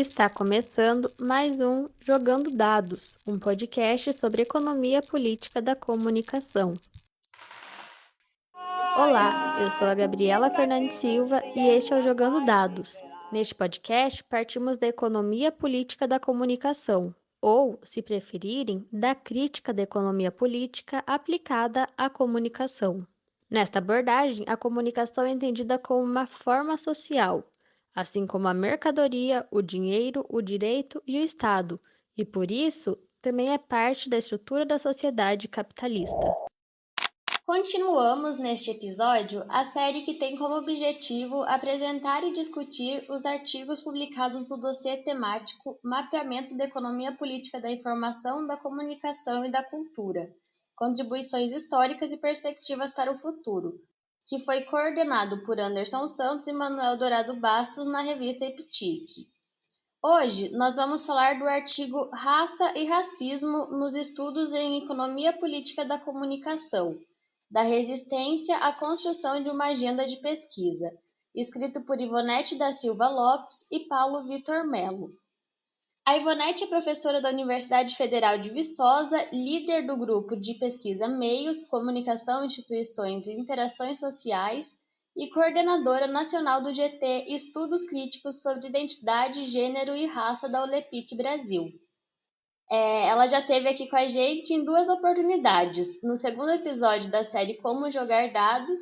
Está começando mais um Jogando Dados, um podcast sobre economia política da comunicação. Olá, eu sou a Gabriela Fernandes Silva e este é o Jogando Dados. Neste podcast, partimos da economia política da comunicação, ou, se preferirem, da crítica da economia política aplicada à comunicação. Nesta abordagem, a comunicação é entendida como uma forma social, assim como a mercadoria, o dinheiro, o direito e o Estado, e por isso também é parte da estrutura da sociedade capitalista. Continuamos neste episódio a série que tem como objetivo apresentar e discutir os artigos publicados no dossiê temático Mapeamento da Economia Política da Informação, da Comunicação e da Cultura, Contribuições Históricas e Perspectivas para o Futuro, que foi coordenado por Anderson Santos e Manuel Dourado Bastos na revista Eptique. Hoje, nós vamos falar do artigo Raça e Racismo nos Estudos em Economia Política da Comunicação, da resistência à construção de uma agenda de pesquisa, escrito por Ivonete da Silva Lopes e Paulo Vitor Melo. A Ivonete é professora da Universidade Federal de Viçosa, líder do grupo de pesquisa Meios, Comunicação, Instituições e Interações Sociais e coordenadora nacional do GT Estudos Críticos sobre Identidade, Gênero e Raça da Olepic Brasil. Ela já esteve aqui com a gente em 2 oportunidades, no segundo episódio da série Como Jogar Dados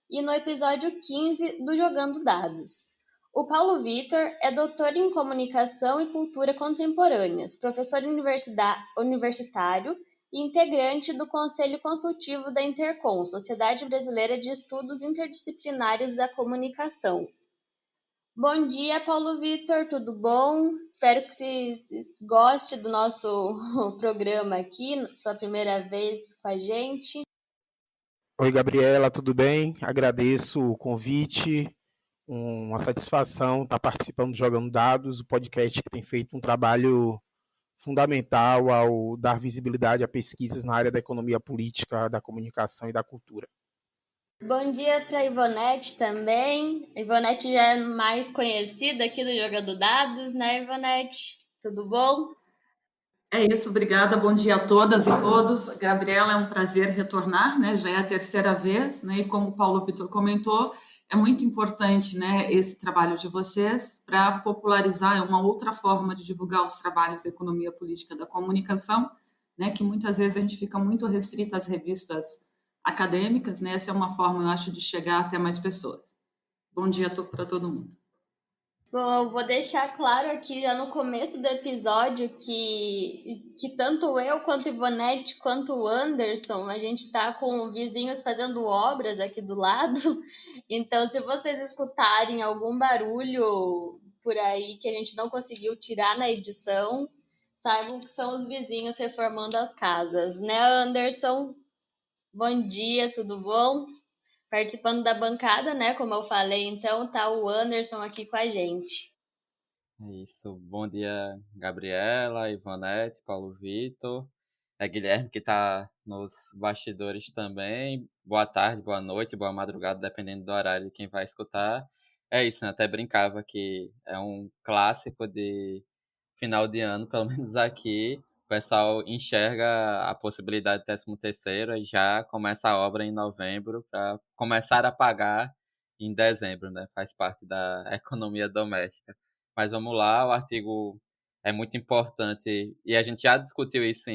e no episódio 15 do Jogando Dados. O Paulo Vitor é doutor em Comunicação e Cultura Contemporâneas, professor universitário e integrante do Conselho Consultivo da Intercom, Sociedade Brasileira de Estudos Interdisciplinares da Comunicação. Bom dia, Paulo Vitor, tudo bom? Espero que você goste do nosso programa aqui, sua primeira vez com a gente. Oi, Gabriela, tudo bem? Agradeço o convite, uma satisfação estar participando do Jogando Dados, o podcast que tem feito um trabalho fundamental ao dar visibilidade a pesquisas na área da economia política, da comunicação e da cultura. Bom dia para a Ivonete também. A Ivonete já é mais conhecida aqui do Jogando Dados, né, Ivonete? Tudo bom? É isso, obrigada. Bom dia a todas e todos. Gabriela, é um prazer retornar, né? Já é a terceira vez, né? E como o Paulo Vitor comentou, é muito importante, né, esse trabalho de vocês para popularizar, é uma outra forma de divulgar os trabalhos da economia política da comunicação, né? Que muitas vezes a gente fica muito restrita às revistas acadêmicas, né? Essa é uma forma, eu acho, de chegar até mais pessoas. Bom dia para todo mundo. Bom, eu vou deixar claro aqui já no começo do episódio que tanto eu quanto a Ivonete quanto o Anderson, a gente está com vizinhos fazendo obras aqui do lado. Então, se vocês escutarem algum barulho por aí que a gente não conseguiu tirar na edição, saibam que são os vizinhos reformando as casas, né, Anderson? Bom dia, tudo bom? Participando da bancada, né? Como eu falei, então tá o Anderson aqui com a gente. Isso, bom dia, Gabriela, Ivonete, Paulo Vitor, Guilherme que está nos bastidores também. Boa tarde, boa noite, boa madrugada, dependendo do horário de quem vai escutar. É isso, né? Até brincava que é um clássico de final de ano, pelo menos aqui. O pessoal enxerga a possibilidade de 13º e já começa a obra em novembro para começar a pagar em dezembro, né? Faz parte da economia doméstica. Mas vamos lá, o artigo é muito importante e a gente já discutiu isso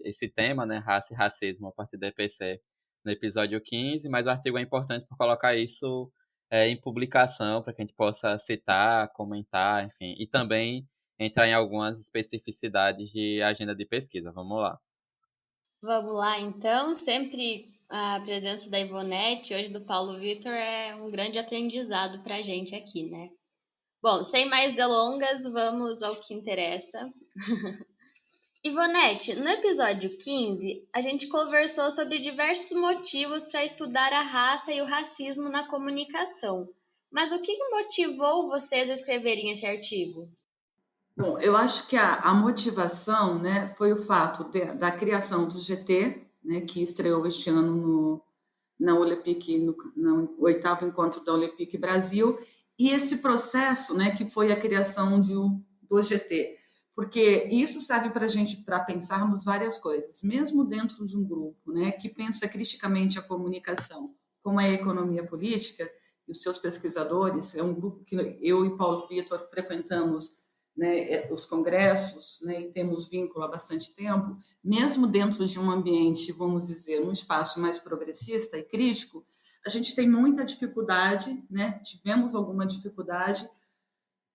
esse tema, né? Raça e racismo a partir do EPC no episódio 15, mas o artigo é importante por colocar isso em publicação para que a gente possa citar, comentar, enfim, e também entrar em algumas especificidades de agenda de pesquisa. Vamos lá. Vamos lá, então. Sempre a presença da Ivonete, hoje do Paulo Vitor, é um grande aprendizado para a gente aqui, né? Bom, sem mais delongas, vamos ao que interessa. Ivonete, no episódio 15, a gente conversou sobre diversos motivos para estudar a raça e o racismo na comunicação. Mas o que motivou vocês a escreverem esse artigo? Bom, eu acho que a motivação, né, foi o fato da criação do GT, né, que estreou este ano na Olepic, no 8º encontro da Olepic Brasil, e esse processo, né, que foi a criação do GT, porque isso serve para a gente para pensarmos várias coisas, mesmo dentro de um grupo, né, que pensa criticamente a comunicação, como é a economia política, e os seus pesquisadores, é um grupo que eu e Paulo Vitor frequentamos, né, os congressos, né, e temos vínculo há bastante tempo, mesmo dentro de um ambiente, vamos dizer, um espaço mais progressista e crítico, a gente tem muita dificuldade, né, tivemos alguma dificuldade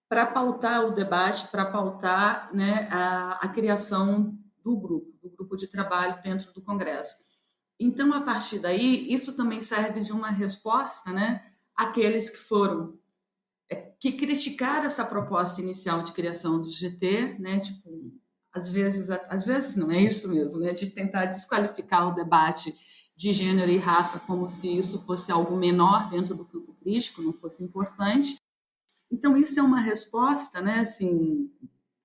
para pautar o debate, para pautar, né, a criação do grupo de trabalho dentro do Congresso. Então, a partir daí, isso também serve de uma resposta, né, àqueles que foram que criticaram essa proposta inicial de criação do GT, né, tipo, às vezes não, é isso mesmo, né, de tentar desqualificar o debate de gênero e raça como se isso fosse algo menor dentro do campo crítico, não fosse importante. Então, isso é uma resposta, né, assim,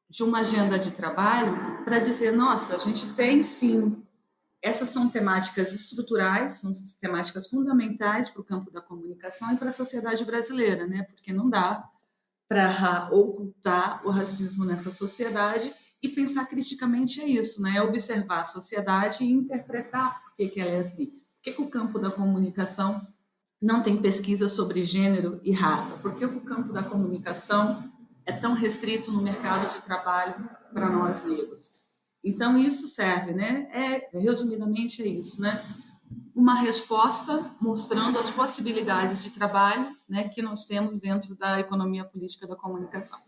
de uma agenda de trabalho para dizer, nossa, a gente tem sim, essas são temáticas estruturais, são temáticas fundamentais para o campo da comunicação e para a sociedade brasileira, né, porque não dá para ocultar o racismo nessa sociedade e pensar criticamente é isso, né, é observar a sociedade e interpretar por que ela é assim, por que o campo da comunicação não tem pesquisa sobre gênero e raça? Por que o campo da comunicação é tão restrito no mercado de trabalho para nós negros? Então, isso serve, né? Resumidamente, é isso, né? Uma resposta mostrando as possibilidades de trabalho, né, que nós temos dentro da economia política da comunicação.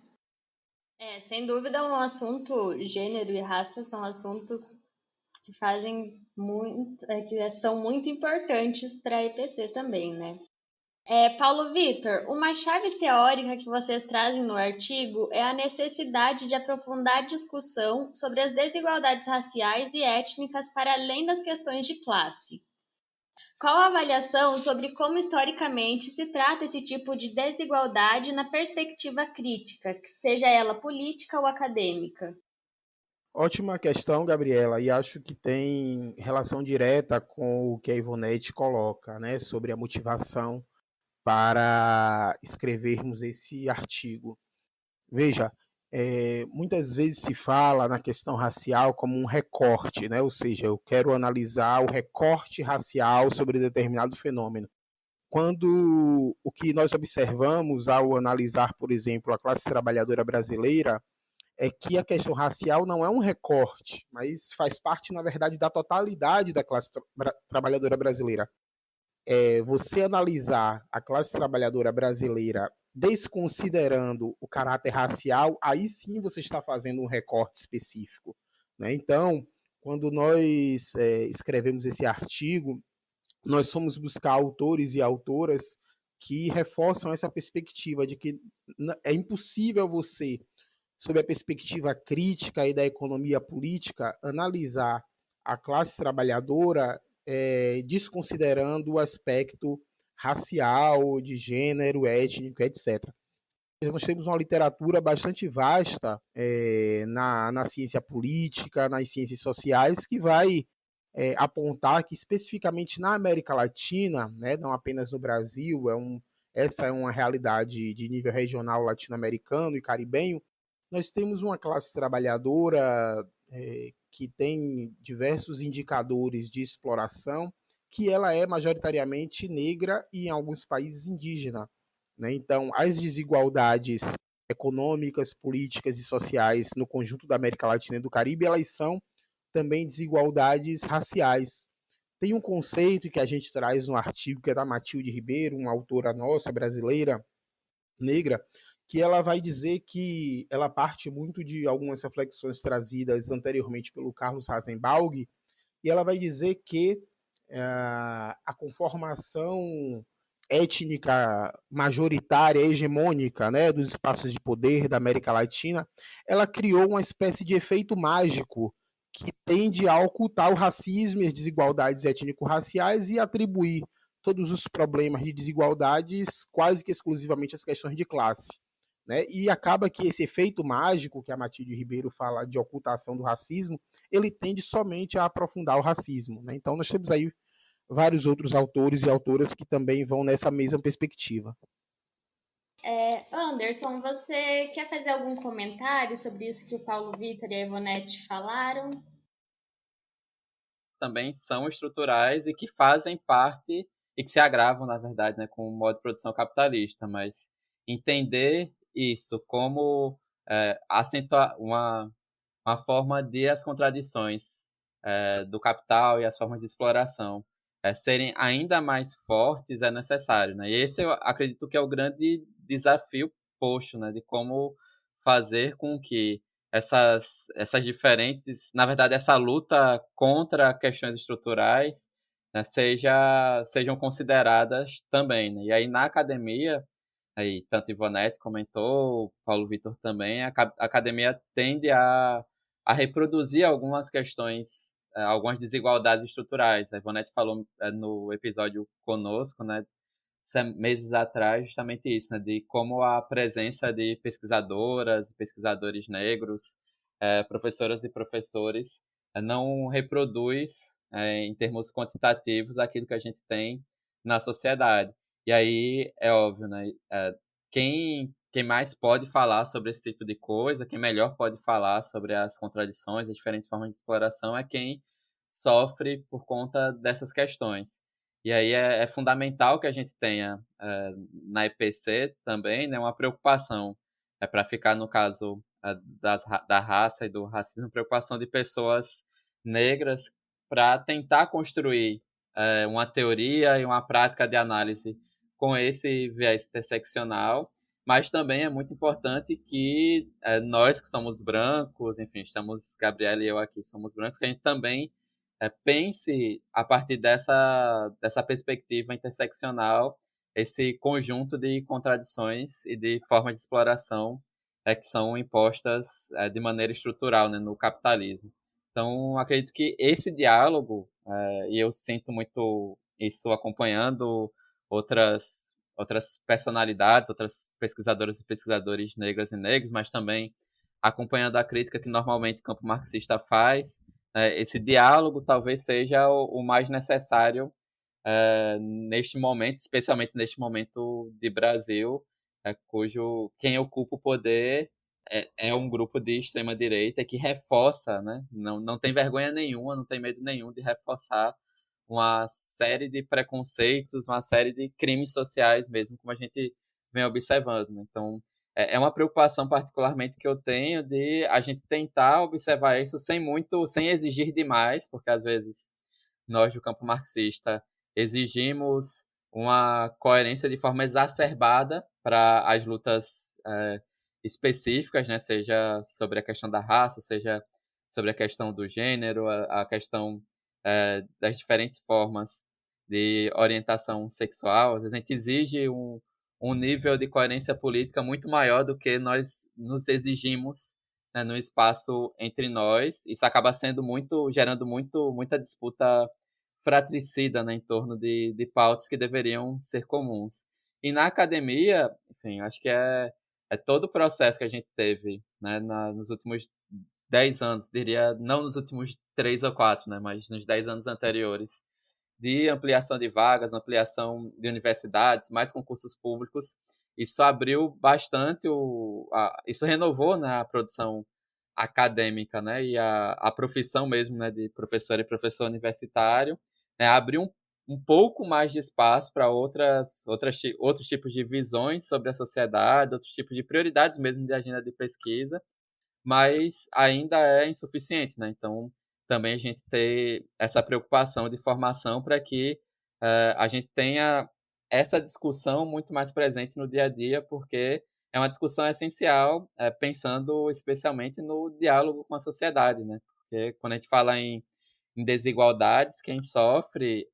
Sem dúvida, um assunto, gênero e raça são assuntos que fazem muito, que são muito importantes para a EPC também, né? Paulo Vitor, uma chave teórica que vocês trazem no artigo é a necessidade de aprofundar a discussão sobre as desigualdades raciais e étnicas para além das questões de classe. Qual a avaliação sobre como historicamente se trata esse tipo de desigualdade na perspectiva crítica, seja ela política ou acadêmica? Ótima questão, Gabriela, e acho que tem relação direta com o que a Ivonete coloca, né, sobre a motivação para escrevermos esse artigo. Veja, muitas vezes se fala na questão racial como um recorte, né? Ou seja, eu quero analisar o recorte racial sobre determinado fenômeno. Quando o que nós observamos ao analisar, por exemplo, a classe trabalhadora brasileira, é que a questão racial não é um recorte, mas faz parte, na verdade, da totalidade da classe trabalhadora brasileira. Você analisar a classe trabalhadora brasileira desconsiderando o caráter racial, aí sim você está fazendo um recorte específico, né? Então, quando nós escrevemos esse artigo, nós fomos buscar autores e autoras que reforçam essa perspectiva de que é impossível você, sob a perspectiva crítica e da economia política, analisar a classe trabalhadora desconsiderando o aspecto racial, de gênero, étnico, etc. Nós temos uma literatura bastante vasta na ciência política, nas ciências sociais, que vai apontar que especificamente na América Latina, né, não apenas no Brasil, essa é uma realidade de nível regional latino-americano e caribenho, nós temos uma classe trabalhadora que tem diversos indicadores de exploração, que ela é majoritariamente negra e em alguns países indígena, né? Então, as desigualdades econômicas, políticas e sociais no conjunto da América Latina e do Caribe, elas são também desigualdades raciais. Tem um conceito que a gente traz no artigo, que é da Matilde Ribeiro, uma autora nossa, brasileira, negra, que ela vai dizer que ela parte muito de algumas reflexões trazidas anteriormente pelo Carlos Rasenbalg, e ela vai dizer que a conformação étnica majoritária, hegemônica, né, dos espaços de poder da América Latina, ela criou uma espécie de efeito mágico que tende a ocultar o racismo e as desigualdades étnico-raciais e atribuir todos os problemas de desigualdades quase que exclusivamente às questões de classe. Né? E acaba que esse efeito mágico que a Matilde Ribeiro fala de ocultação do racismo, ele tende somente a aprofundar o racismo. Né? Então nós temos aí vários outros autores e autoras que também vão nessa mesma perspectiva. Anderson, você quer fazer algum comentário sobre isso que o Paulo Vitor e a Ivonete falaram? Também são estruturais e que fazem parte e que se agravam, na verdade, né, com o modo de produção capitalista, mas entender isso como acentuar uma forma de as contradições do capital e as formas de exploração serem ainda mais fortes é necessário, né? E esse eu acredito que é o grande desafio posto, né, de como fazer com que essas diferentes, na verdade, essa luta contra questões estruturais, né, sejam consideradas também, né? E aí na academia, aí tanto Ivonete comentou, Paulo Vitor também, a academia tende a reproduzir algumas questões, algumas desigualdades estruturais. A Ivonete falou no episódio conosco, né, meses atrás, justamente isso, né, de como a presença de pesquisadoras, pesquisadores negros, professoras e professores não reproduz, em termos quantitativos, aquilo que a gente tem na sociedade. E aí é óbvio, né, quem mais pode falar sobre esse tipo de coisa, quem melhor pode falar sobre as contradições, as diferentes formas de exploração, é quem sofre por conta dessas questões. E aí é fundamental que a gente tenha na EPC também, né, uma preocupação, para ficar no caso da raça e do racismo, preocupação de pessoas negras para tentar construir uma teoria e uma prática de análise com esse viés interseccional, mas também é muito importante que nós que somos brancos, enfim, Gabriela e eu aqui somos brancos, que a gente também pense a partir dessa perspectiva interseccional esse conjunto de contradições e de formas de exploração que são impostas de maneira estrutural, né, no capitalismo. Então, acredito que esse diálogo, e eu sinto muito isso acompanhando outras personalidades, outras pesquisadoras e pesquisadores negras e negros, mas também acompanhando a crítica que normalmente o campo marxista faz, esse diálogo talvez seja o mais necessário neste momento, especialmente neste momento de Brasil, cujo quem ocupa o poder é um grupo de extrema direita que reforça, né? Não tem vergonha nenhuma, não tem medo nenhum de reforçar uma série de preconceitos, uma série de crimes sociais mesmo, como a gente vem observando, né? Então, é uma preocupação particularmente que eu tenho de a gente tentar observar isso sem exigir demais, porque às vezes nós do campo marxista exigimos uma coerência de forma exacerbada para as lutas específicas, né? Seja sobre a questão da raça, seja sobre a questão do gênero, a questão das diferentes formas de orientação sexual. Às vezes a gente exige um nível de coerência política muito maior do que nós nos exigimos, né, no espaço entre nós. Isso acaba gerando muita disputa fratricida, né, em torno de pautas que deveriam ser comuns. E na academia, enfim, acho que é todo o processo que a gente teve, né, nos últimos 10 anos, diria, não nos últimos 3 ou 4, né, mas nos 10 anos anteriores, de ampliação de vagas, ampliação de universidades, mais concursos públicos. Isso abriu bastante, isso renovou, né, a produção acadêmica, né, e a profissão mesmo, né, de professor e professor universitário, né, abriu um pouco mais de espaço para outros tipos de visões sobre a sociedade, outros tipos de prioridades mesmo de agenda de pesquisa, mas ainda é insuficiente, né? Então, também a gente ter essa preocupação de formação para que a gente tenha essa discussão muito mais presente no dia a dia, porque é uma discussão essencial, pensando especialmente no diálogo com a sociedade, né? Porque quando a gente fala em desigualdades, quem sofre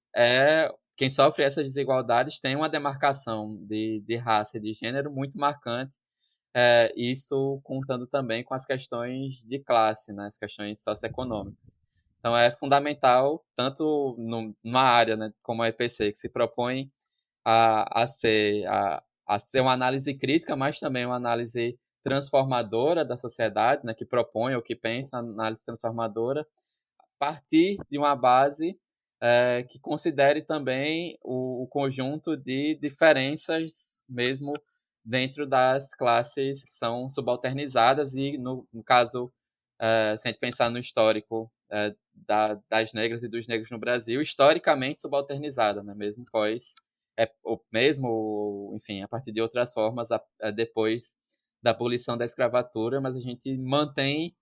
essas desigualdades tem uma demarcação de raça e de gênero muito marcante, isso contando também com as questões de classe, né, as questões socioeconômicas. Então é fundamental, tanto numa área, né, como a EPC, que se propõe a ser uma análise crítica, mas também uma análise transformadora da sociedade, né, que propõe ou que pensa uma análise transformadora, partir de uma base que considere também o conjunto de diferenças mesmo dentro das classes que são subalternizadas e, no caso, se a gente pensar no histórico das negras e dos negros no Brasil, historicamente subalternizada, né? Mesmo enfim, a partir de outras formas, depois da abolição da escravatura, mas a gente mantém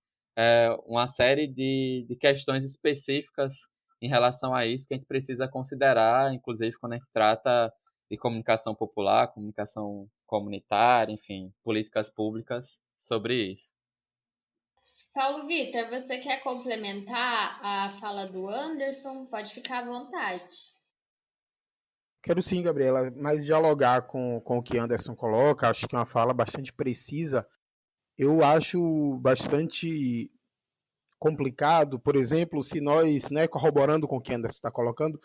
uma série de questões específicas em relação a isso que a gente precisa considerar, inclusive quando a gente trata de comunicação popular, comunicação comunitária, enfim, políticas públicas sobre isso. Paulo Vitor, você quer complementar a fala do Anderson? Pode ficar à vontade. Quero sim, Gabriela, mas dialogar com o que Anderson coloca, acho que é uma fala bastante precisa. Eu acho bastante complicado, por exemplo, se nós, né, corroborando com o que Anderson está colocando,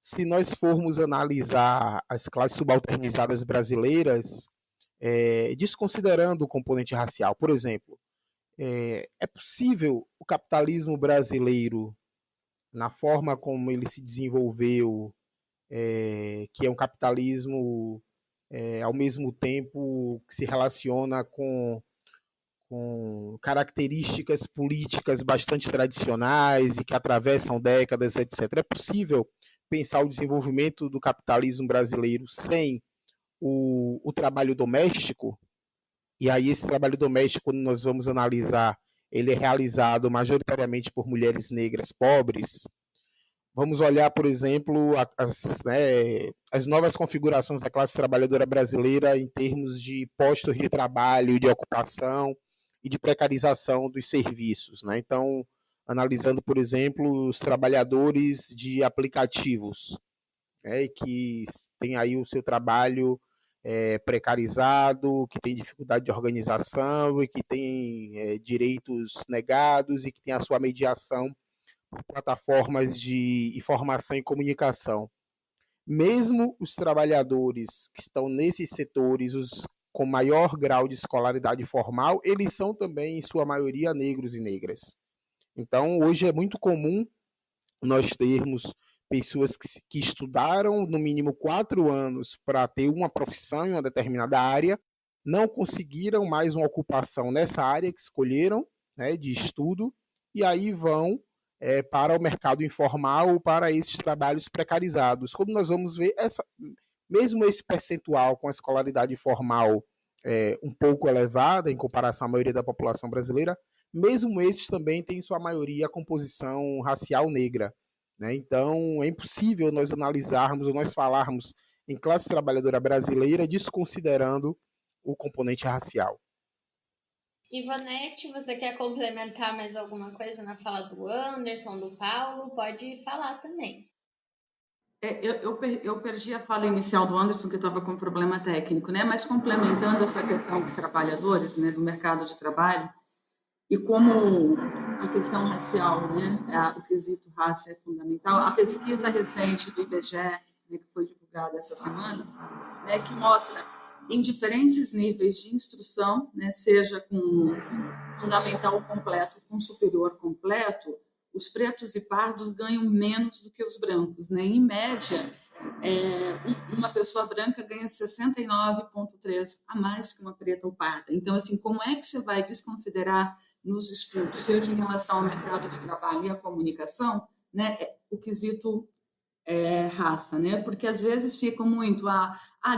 se nós formos analisar as classes subalternizadas brasileiras, desconsiderando o componente racial, por exemplo, é possível o capitalismo brasileiro, na forma como ele se desenvolveu, que é um capitalismo ao mesmo tempo que se relaciona com características políticas bastante tradicionais e que atravessam décadas, etc. É possível pensar o desenvolvimento do capitalismo brasileiro sem o trabalho doméstico? E aí esse trabalho doméstico, quando nós vamos analisar, ele é realizado majoritariamente por mulheres negras pobres. Vamos olhar, por exemplo, as novas configurações da classe trabalhadora brasileira em termos de postos de trabalho, de ocupação e de precarização dos serviços, né? Então, analisando, por exemplo, os trabalhadores de aplicativos, né, que tem aí o seu trabalho precarizado, que tem dificuldade de organização e que tem direitos negados e que tem a sua mediação por plataformas de informação e comunicação. Mesmo os trabalhadores que estão nesses setores, os com maior grau de escolaridade formal, eles são também, em sua maioria, negros e negras. Então, hoje é muito comum nós termos pessoas que estudaram no mínimo 4 anos para ter uma profissão em uma determinada área, não conseguiram mais uma ocupação nessa área que escolheram, né, de estudo, e aí vão para o mercado informal, para esses trabalhos precarizados. Como nós vamos ver, mesmo esse percentual com a escolaridade formal um pouco elevada em comparação à maioria da população brasileira, mesmo esses também têm em sua maioria a composição racial negra. Né? Então, é impossível nós analisarmos ou nós falarmos em classe trabalhadora brasileira desconsiderando o componente racial. Ivonete, você quer complementar mais alguma coisa na fala do Anderson, do Paulo? Pode falar também. Eu perdi a fala inicial do Anderson, que estava com um problema técnico, né? Mas complementando essa questão dos trabalhadores, né, do mercado de trabalho, e como a questão racial, né, o quesito raça é fundamental, a pesquisa recente do IBGE, né, que foi divulgada essa semana, né, que mostra em diferentes níveis de instrução, né, seja com fundamental completo, com superior completo, os pretos e pardos ganham menos do que os brancos, né? Em média, uma pessoa branca ganha 69,3 a mais que uma preta ou parda. Então, assim, como é que você vai desconsiderar nos estudos, seja em relação ao mercado de trabalho e à comunicação, né, o quesito raça, né? Porque às vezes fica muito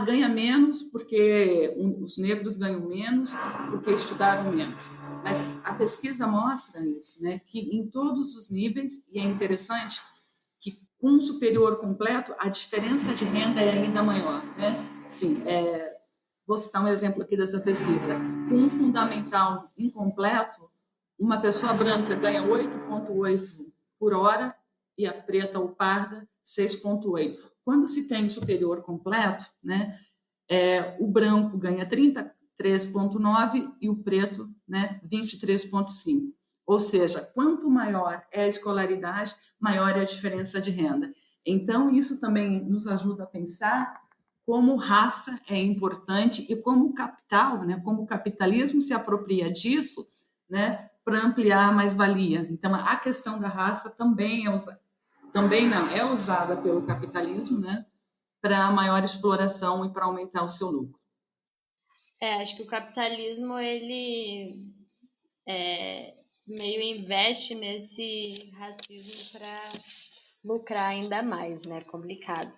ganha menos porque os negros ganham menos porque estudaram menos. Mas a pesquisa mostra isso, né? Que em todos os níveis, e é interessante que com um superior completo a diferença de renda é ainda maior, né? Sim, vou citar um exemplo aqui dessa pesquisa. Com um fundamental incompleto, uma pessoa branca ganha 8,8 por hora e a preta ou parda 6,8. Quando se tem superior completo, né, o branco ganha 33,9 e o preto, né, 23,5. Ou seja, quanto maior é a escolaridade, maior é a diferença de renda. Então, isso também nos ajuda a pensar como raça é importante e como capital, né, como o capitalismo se apropria disso, né, para ampliar a mais-valia. Então, a questão da raça também é usada pelo capitalismo, né, para maior exploração e para aumentar o seu lucro. Acho que o capitalismo, ele meio investe nesse racismo para lucrar ainda mais, né? Complicado.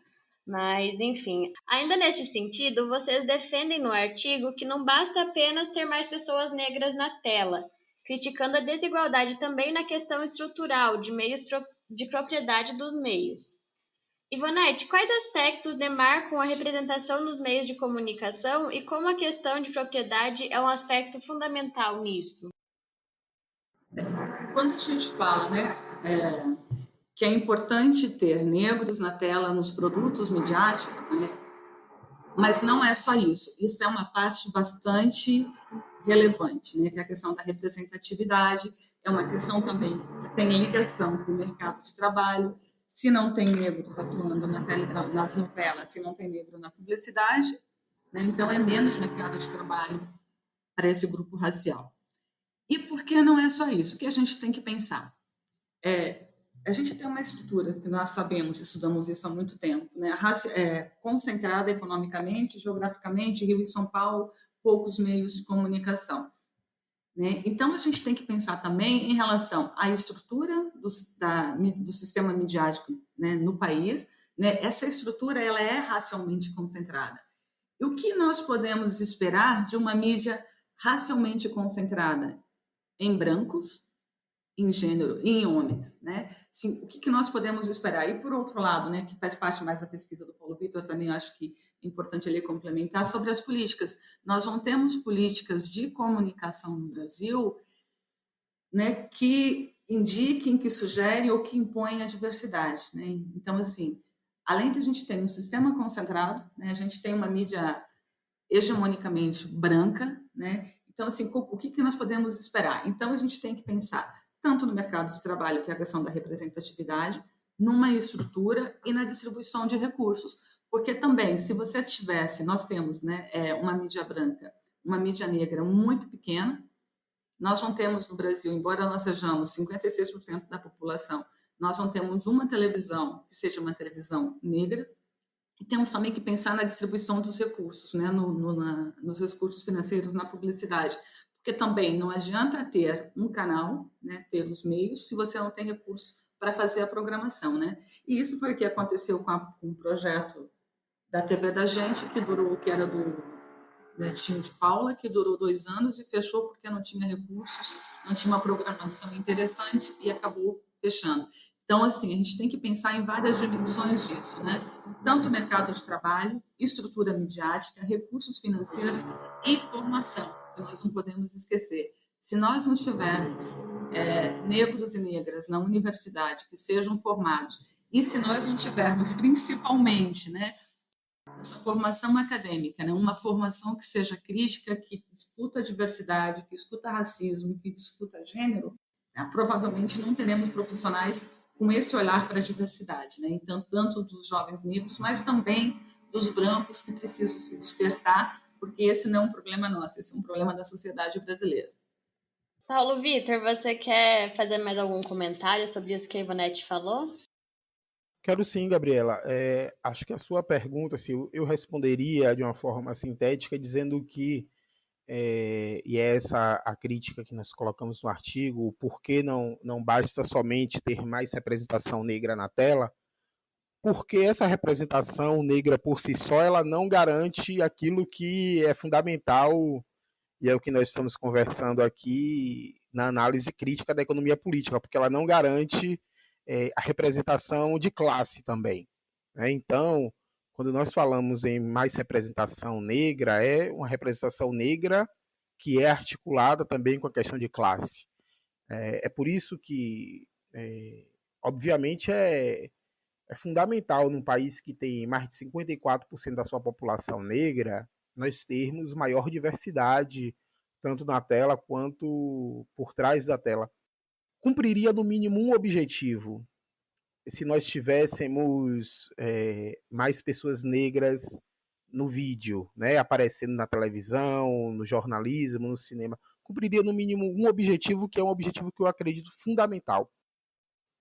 Mas, enfim, ainda neste sentido, vocês defendem no artigo que não basta apenas ter mais pessoas negras na tela, criticando a desigualdade também na questão estrutural de meios de propriedade dos meios. Ivonete, quais aspectos demarcam a representação nos meios de comunicação e como a questão de propriedade é um aspecto fundamental nisso? Quando a gente fala, né, que é importante ter negros na tela, nos produtos midiáticos, né, mas não é só isso. Isso é uma parte bastante relevante, né, que é a questão da representatividade, é uma questão também que tem ligação com o mercado de trabalho. Se não tem negros atuando nas novelas, se não tem negro na publicidade, né, então é menos mercado de trabalho para esse grupo racial. E por que não é só isso? O que a gente tem que pensar? A gente tem uma estrutura que nós sabemos, estudamos isso há muito tempo, né? Concentrada economicamente, geograficamente, Rio e São Paulo, poucos meios de comunicação. Né? Então, a gente tem que pensar também em relação à estrutura do sistema midiático, né, no país. Né? Essa estrutura ela é racialmente concentrada. E o que nós podemos esperar de uma mídia racialmente concentrada em brancos, em gênero e em homens, né? Sim, o que nós podemos esperar? E por outro lado, né, que faz parte mais da pesquisa do Paulo Vitor, também acho que é importante ele complementar sobre as políticas. Nós não temos políticas de comunicação no Brasil, né, que indiquem, que sugerem ou que impõem a diversidade, né? Então, assim, além de a gente ter um sistema concentrado, né, a gente tem uma mídia hegemonicamente branca, né? Então, assim, o que nós podemos esperar? Então, a gente tem que pensar tanto no mercado de trabalho, que é a questão da representatividade, numa estrutura e na distribuição de recursos. Porque também, se você tivesse, nós temos, né, uma mídia branca, uma mídia negra muito pequena, nós não temos no Brasil, embora nós sejamos 56% da população, nós não temos uma televisão que seja uma televisão negra, e temos também que pensar na distribuição dos recursos, né, nos recursos financeiros, na publicidade. Porque também não adianta ter um canal, né, ter os meios, se você não tem recursos para fazer a programação. Né? E isso foi o que aconteceu com o projeto da TV da Gente, que era do Netinho de Paula, que durou 2 anos e fechou porque não tinha recursos, não tinha uma programação interessante e acabou fechando. Então, assim, a gente tem que pensar em várias dimensões disso, né? Tanto mercado de trabalho, estrutura midiática, recursos financeiros e formação, que nós não podemos esquecer. Se nós não tivermos negros e negras na universidade que sejam formados, e se nós não tivermos, principalmente, né, essa formação acadêmica, né, uma formação que seja crítica, que discuta a diversidade, que discuta racismo, que discuta gênero, né, provavelmente não teremos profissionais com esse olhar para a diversidade, né? Então, tanto dos jovens negros, mas também dos brancos que precisam se despertar, porque esse não é um problema nosso, esse é um problema da sociedade brasileira. Paulo Vitor, você quer fazer mais algum comentário sobre isso que a Ivonete falou? Quero sim, Gabriela. Acho que a sua pergunta, assim, eu responderia de uma forma sintética, dizendo que, e é essa a crítica que nós colocamos no artigo, por que não basta somente ter mais representação negra na tela, porque essa representação negra por si só, ela não garante aquilo que é fundamental, e é o que nós estamos conversando aqui na análise crítica da economia política, porque ela não garante a representação de classe também. Né? Então, quando nós falamos em mais representação negra, é uma representação negra que é articulada também com a questão de classe. É por isso que, obviamente, é fundamental num país que tem mais de 54% da sua população negra, nós termos maior diversidade, tanto na tela quanto por trás da tela. Cumpriria no mínimo um objetivo, se nós tivéssemos mais pessoas negras no vídeo, né, aparecendo na televisão, no jornalismo, no cinema, cumpriria no mínimo um objetivo que é um objetivo que eu acredito fundamental.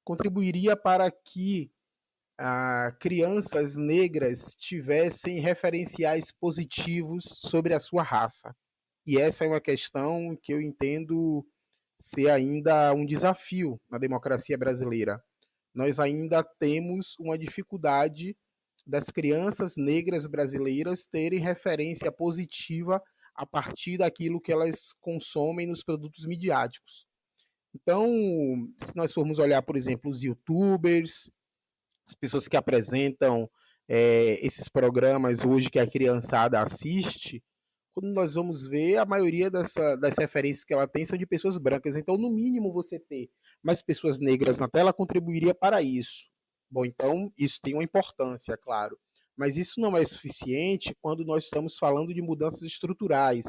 Contribuiria para que crianças negras tivessem referenciais positivos sobre a sua raça. E essa é uma questão que eu entendo ser ainda um desafio na democracia brasileira. Nós ainda temos uma dificuldade das crianças negras brasileiras terem referência positiva a partir daquilo que elas consomem nos produtos midiáticos. Então, se nós formos olhar, por exemplo, os youtubers, as pessoas que apresentam esses programas hoje que a criançada assiste, quando nós vamos ver, a maioria das referências que ela tem são de pessoas brancas. Então, no mínimo, você ter mais pessoas negras na tela contribuiria para isso. Bom, então, isso tem uma importância, claro. Mas isso não é suficiente quando nós estamos falando de mudanças estruturais.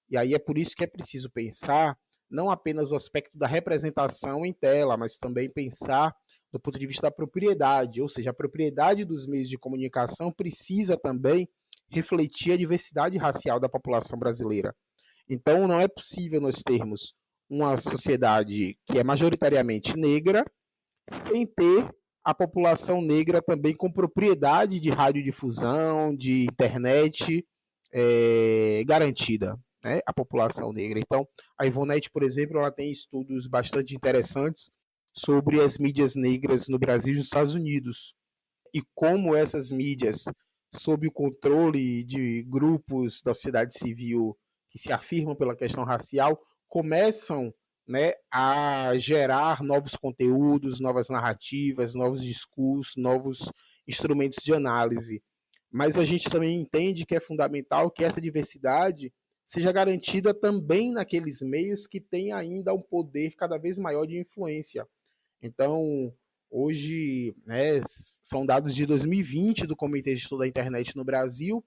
E aí é por isso que é preciso pensar não apenas o aspecto da representação em tela, mas também pensar do ponto de vista da propriedade, ou seja, a propriedade dos meios de comunicação precisa também refletir a diversidade racial da população brasileira. Então, não é possível nós termos uma sociedade que é majoritariamente negra sem ter a população negra também com propriedade de radiodifusão, de internet garantida, né, a população negra. Então, a Ivonete, por exemplo, ela tem estudos bastante interessantes sobre as mídias negras no Brasil e nos Estados Unidos e como essas mídias, sob o controle de grupos da sociedade civil que se afirmam pela questão racial, começam, né, a gerar novos conteúdos, novas narrativas, novos discursos, novos instrumentos de análise. Mas a gente também entende que é fundamental que essa diversidade seja garantida também naqueles meios que têm ainda um poder cada vez maior de influência. Então, hoje, né, são dados de 2020 do Comitê de Estudo da Internet no Brasil,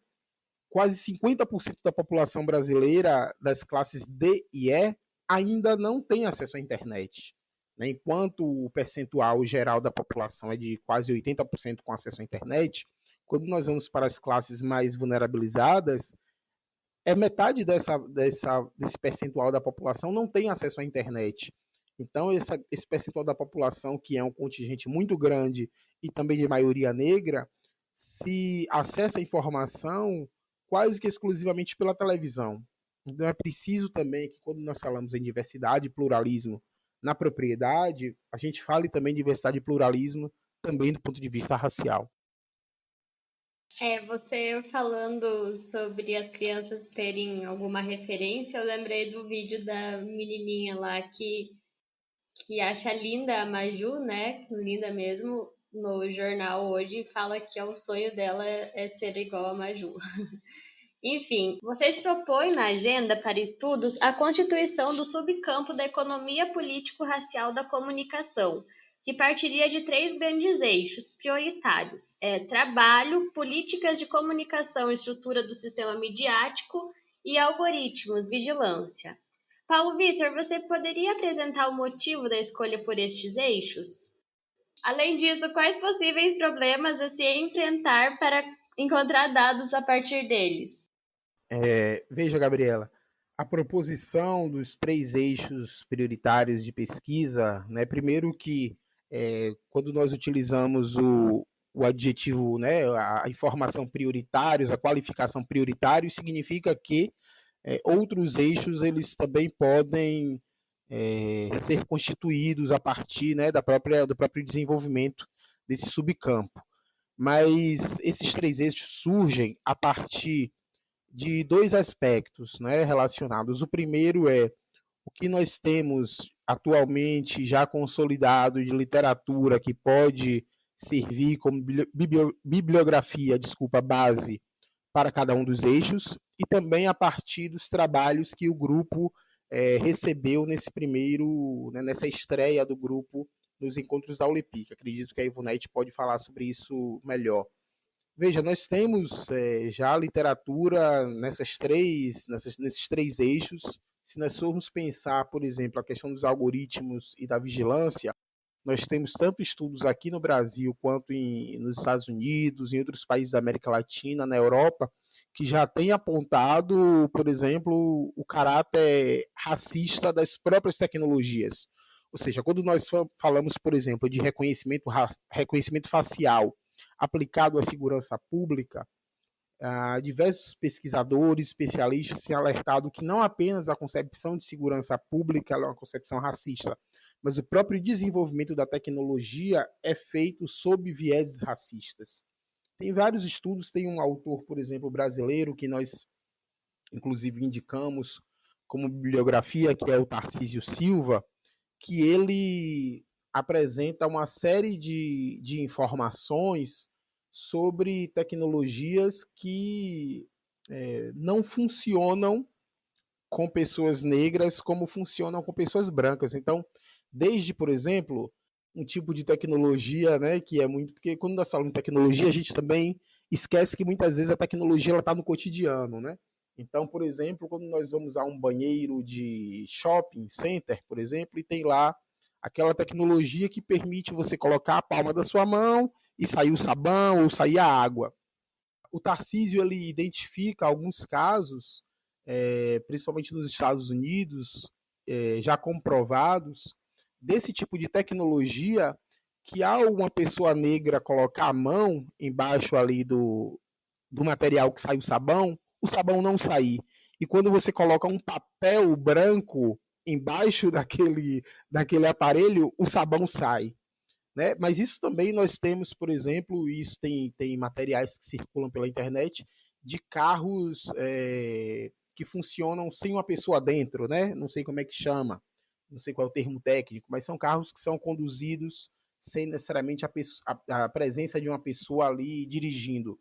quase 50% da população brasileira das classes D e E ainda não tem acesso à internet. Né? Enquanto o percentual geral da população é de quase 80% com acesso à internet, quando nós vamos para as classes mais vulnerabilizadas, metade desse percentual da população não tem acesso à internet. Então, esse percentual da população, que é um contingente muito grande e também de maioria negra, se acessa a informação quase que exclusivamente pela televisão. Então, é preciso também que, quando nós falamos em diversidade e pluralismo na propriedade, a gente fale também de diversidade e pluralismo também do ponto de vista racial. Você falando sobre as crianças terem alguma referência, eu lembrei do vídeo da menininha lá que acha linda a Maju, né? Linda mesmo, no jornal hoje, fala que o sonho dela é ser igual a Maju. Enfim, vocês propõem na agenda para estudos a constituição do subcampo da economia político-racial da comunicação, que partiria de 3 grandes eixos prioritários: trabalho, políticas de comunicação, estrutura do sistema midiático e algoritmos, vigilância. Paulo Vitor, você poderia apresentar o motivo da escolha por estes eixos? Além disso, quais possíveis problemas a se enfrentar para encontrar dados a partir deles? Veja, Gabriela, a proposição dos 3 eixos prioritários de pesquisa, né, primeiro que quando nós utilizamos o adjetivo, né, a informação prioritários, a qualificação prioritário, significa que outros eixos eles também podem ser constituídos a partir, né, do próprio desenvolvimento desse subcampo. Mas esses 3 eixos surgem a partir de 2 aspectos, né, relacionados. O primeiro é o que nós temos atualmente já consolidado de literatura que pode servir como bibliografia, base para cada um dos eixos, e também a partir dos trabalhos que o grupo recebeu nessa estreia do grupo nos encontros da ULEPIC. Acredito que a Ivonete pode falar sobre isso melhor. Veja, nós temos já literatura nesses 3 eixos. Se nós formos pensar, por exemplo, a questão dos algoritmos e da vigilância, nós temos tanto estudos aqui no Brasil quanto nos Estados Unidos, em outros países da América Latina, na Europa, que já têm apontado, por exemplo, o caráter racista das próprias tecnologias. Ou seja, quando nós falamos, por exemplo, de reconhecimento facial aplicado à segurança pública, diversos pesquisadores, especialistas têm alertado que não apenas a concepção de segurança pública é uma concepção racista, mas o próprio desenvolvimento da tecnologia é feito sob vieses racistas. Tem vários estudos, tem um autor, por exemplo, brasileiro, que nós, inclusive, indicamos como bibliografia, que é o Tarcísio Silva, que ele apresenta uma série de informações sobre tecnologias que não funcionam com pessoas negras como funcionam com pessoas brancas. Então, desde, por exemplo, um tipo de tecnologia, né, que é muito... Porque quando nós falamos em tecnologia, a gente também esquece que muitas vezes a tecnologia está no cotidiano, né? Então, por exemplo, quando nós vamos a um banheiro de shopping center, por exemplo, e tem lá aquela tecnologia que permite você colocar a palma da sua mão e sair o sabão ou sair a água. O Tarcísio ele identifica alguns casos, principalmente nos Estados Unidos, já comprovados, desse tipo de tecnologia que ao uma pessoa negra colocar a mão embaixo ali do material que sai o sabão não sair. E quando você coloca um papel branco embaixo daquele aparelho, o sabão sai. Né? Mas isso também nós temos, por exemplo, isso tem materiais que circulam pela internet de carros que funcionam sem uma pessoa dentro, né? Não sei como é que chama, não sei qual é o termo técnico, mas são carros que são conduzidos sem necessariamente a presença de uma pessoa ali dirigindo.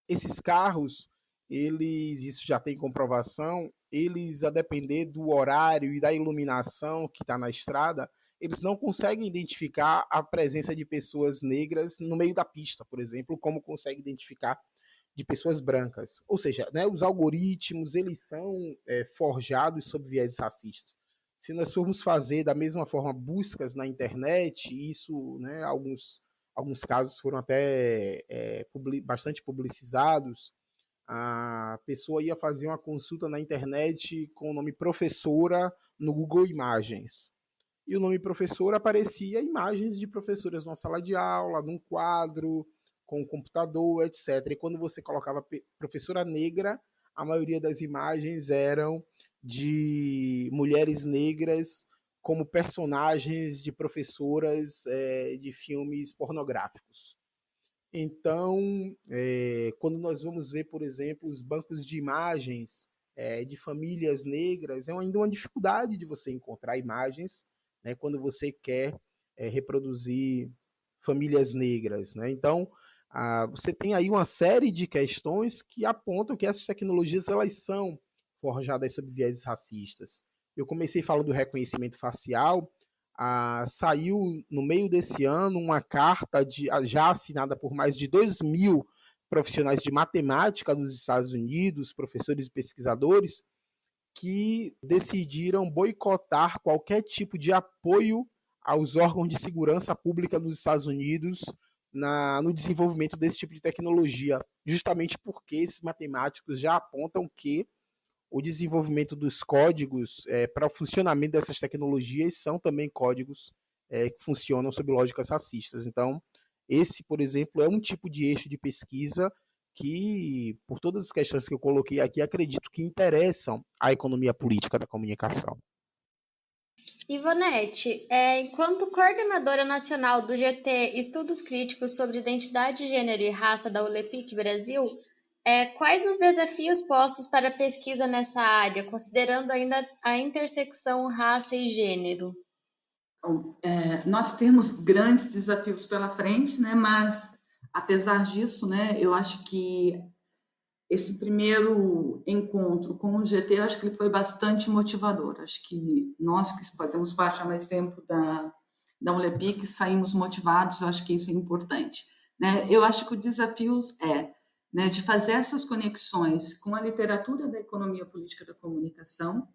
Esses carros, isso já tem comprovação, eles, a depender do horário e da iluminação que está na estrada, eles não conseguem identificar a presença de pessoas negras no meio da pista, por exemplo, como consegue identificar de pessoas brancas. Ou seja, né, os algoritmos, eles são forjados sob viés racistas. Se nós formos fazer da mesma forma buscas na internet, isso, né, alguns casos foram até bastante publicizados, a pessoa ia fazer uma consulta na internet com o nome professora no Google Imagens. E o nome professora aparecia imagens de professoras numa sala de aula, num quadro, com um computador, etc. E quando você colocava professora negra, a maioria das imagens eram de mulheres negras como personagens de professoras de filmes pornográficos. Então, quando nós vamos ver, por exemplo, os bancos de imagens de famílias negras, é ainda uma dificuldade de você encontrar imagens, né, quando você quer reproduzir famílias negras. Né? Então, você tem aí uma série de questões que apontam que essas tecnologias elas são forjadas sob vieses racistas. Eu comecei falando do reconhecimento facial, saiu no meio desse ano uma carta já assinada por mais de 2.000 profissionais de matemática dos Estados Unidos, professores e pesquisadores, que decidiram boicotar qualquer tipo de apoio aos órgãos de segurança pública dos Estados Unidos no desenvolvimento desse tipo de tecnologia, justamente porque esses matemáticos já apontam que o desenvolvimento dos códigos para o funcionamento dessas tecnologias são também códigos que funcionam sob lógicas racistas. Então, esse, por exemplo, é um tipo de eixo de pesquisa que, por todas as questões que eu coloquei aqui, acredito que interessam à economia política da comunicação. Ivonete, enquanto coordenadora nacional do GT Estudos Críticos sobre Identidade, Gênero e Raça da ULEPIC Brasil, quais os desafios postos para a pesquisa nessa área, considerando ainda a intersecção raça e gênero? Bom, nós temos grandes desafios pela frente, né? Mas, apesar disso, né, eu acho que esse primeiro encontro com o GT, eu acho que ele foi bastante motivador. Acho que nós que fazemos parte há mais tempo da ULEPIC saímos motivados, eu acho que isso é importante. Né? Eu acho que o desafio né, de fazer essas conexões com a literatura da economia política da comunicação,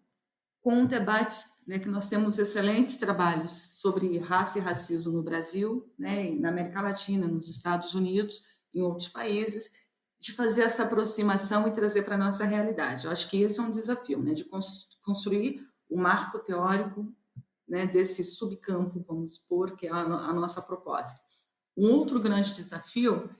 com debates, né, que nós temos excelentes trabalhos sobre raça e racismo no Brasil, né, na América Latina, nos Estados Unidos, em outros países, de fazer essa aproximação e trazer para a nossa realidade. Eu acho que esse é um desafio, né, de construir o marco teórico, né, desse subcampo, vamos supor, que é a nossa proposta. Um outro grande desafio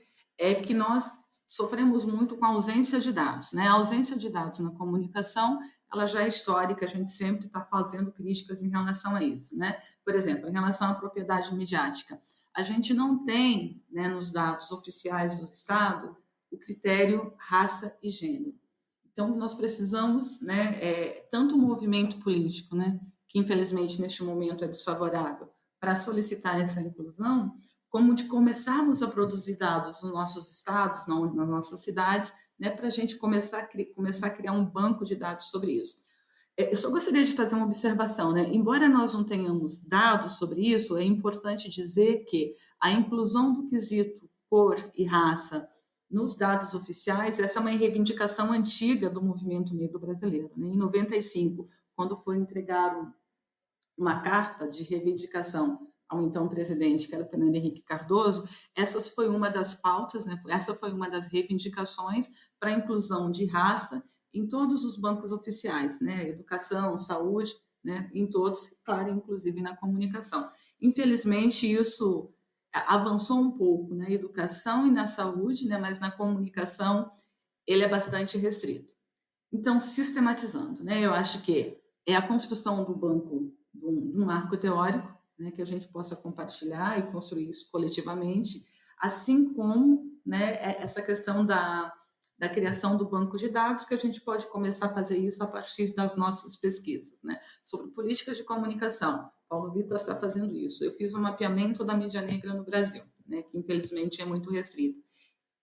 é que nós sofremos muito com a ausência de dados, né? A ausência de dados na comunicação, ela já é histórica, a gente sempre está fazendo críticas em relação a isso, né? Por exemplo, em relação à propriedade midiática, a gente não tem, né, nos dados oficiais do Estado o critério raça e gênero. Então, nós precisamos, né, tanto o movimento político, né, que infelizmente neste momento é desfavorável, para solicitar essa inclusão, como de começarmos a produzir dados nos nossos estados, nas nossas cidades, né, para a gente começar a criar um banco de dados sobre isso. Eu só gostaria de fazer uma observação, né? Embora nós não tenhamos dados sobre isso, é importante dizer que a inclusão do quesito cor e raça nos dados oficiais, essa é uma reivindicação antiga do movimento negro brasileiro, né? Em 95, quando foi entregar uma carta de reivindicação ao então presidente, que era Fernando Henrique Cardoso, essa foi uma das pautas, né? Essa foi uma das reivindicações para a inclusão de raça em todos os bancos oficiais, né? Educação, saúde, né? Em todos, claro, inclusive na comunicação. Infelizmente, isso avançou um pouco na educação e na saúde, né? Mas na comunicação ele é bastante restrito. Então, sistematizando, né? Eu acho que é a construção do banco de um marco teórico, né, que a gente possa compartilhar e construir isso coletivamente, assim como, né, essa questão da criação do banco de dados, que a gente pode começar a fazer isso a partir das nossas pesquisas, né, sobre políticas de comunicação. Paulo Vitor está fazendo isso. Eu fiz um mapeamento da mídia negra no Brasil, né, que infelizmente é muito restrito.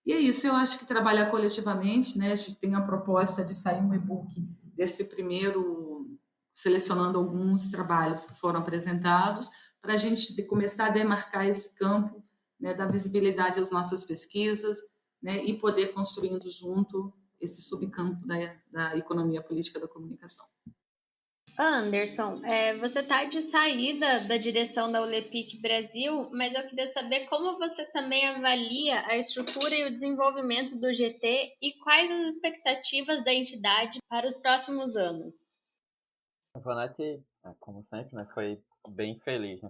E é isso, eu acho que trabalhar coletivamente, né, a gente tem a proposta de sair um e-book desse primeiro, selecionando alguns trabalhos que foram apresentados, para a gente começar a demarcar esse campo, né, da visibilidade das nossas pesquisas, né, e poder construindo junto esse subcampo da economia política da comunicação. Anderson, você está de saída da direção da ULEPIC Brasil, mas eu queria saber como você também avalia a estrutura e o desenvolvimento do GT e quais as expectativas da entidade para os próximos anos. A Vanete, como sempre, né, foi bem feliz, né,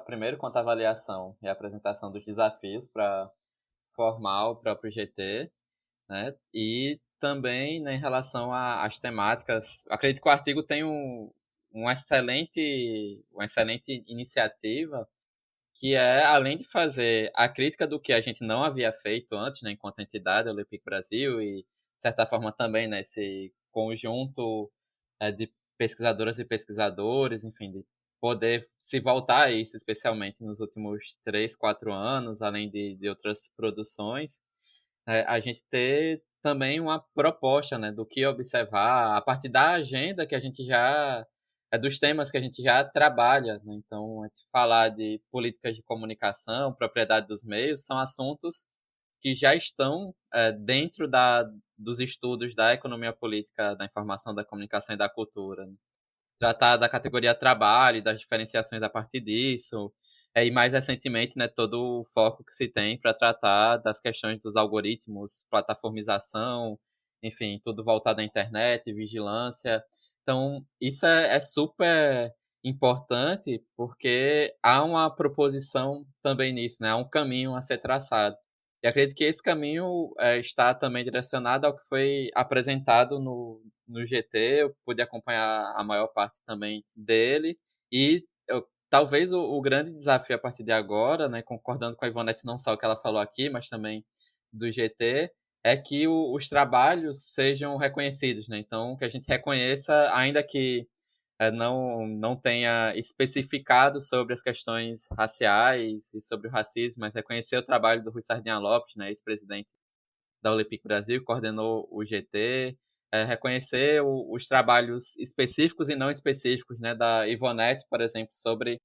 primeiro quanto à avaliação e a apresentação dos desafios para formar o próprio GT, né, e também, né, em relação às temáticas. Acredito que o artigo tem uma excelente iniciativa, que é, além de fazer a crítica do que a gente não havia feito antes, né, enquanto entidade, a Olympic Brasil, e, de certa forma, também nesse conjunto de pesquisadoras e pesquisadores, enfim, de poder se voltar a isso, especialmente nos últimos 3, 4 anos, além de outras produções, a gente ter também uma proposta, né, do que observar a partir da agenda que a gente já dos temas que a gente já trabalha, né? Então, a gente falar de políticas de comunicação, propriedade dos meios, são assuntos que já estão dentro dos estudos da economia política, da informação, da comunicação e da cultura, né? Tratar da categoria trabalho, das diferenciações a partir disso, e mais recentemente, né, todo o foco que se tem para tratar das questões dos algoritmos, plataformização, enfim, tudo voltado à internet, vigilância. Então, isso é super importante porque há uma proposição também nisso, né? Há um caminho a ser traçado. E acredito que esse caminho está também direcionado ao que foi apresentado no GT. Eu pude acompanhar a maior parte também dele. E talvez o grande desafio a partir de agora, né, concordando com a Ivonete, não só o que ela falou aqui, mas também do GT, é que os trabalhos sejam reconhecidos, né? Então, que a gente reconheça, ainda que não tenha especificado sobre as questões raciais e sobre o racismo, mas reconhecer o trabalho do Rui Sardinha Lopes, né, ex-presidente da Olympic Brasil, coordenou o GT, reconhecer os trabalhos específicos e não específicos, né, da Ivonete, por exemplo, sobre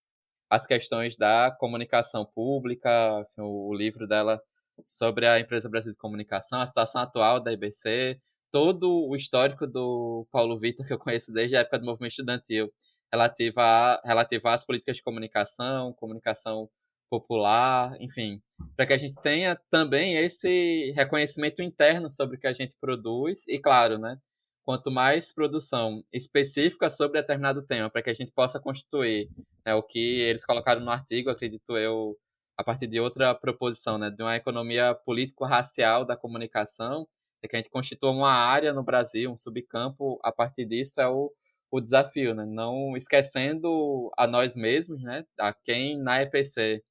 as questões da comunicação pública, o livro dela sobre a Empresa Brasil de Comunicação, a situação atual da IBC, todo o histórico do Paulo Vitor, que eu conheço desde a época do movimento estudantil, relativa às políticas de comunicação popular, enfim, para que a gente tenha também esse reconhecimento interno sobre o que a gente produz e, claro, né, quanto mais produção específica sobre determinado tema, para que a gente possa constituir, né, o que eles colocaram no artigo, acredito eu, a partir de outra proposição, né, de uma economia político-racial da comunicação, é que a gente constitua uma área no Brasil, um subcampo, a partir disso é o desafio, né, não esquecendo a nós mesmos, né, a quem na EPC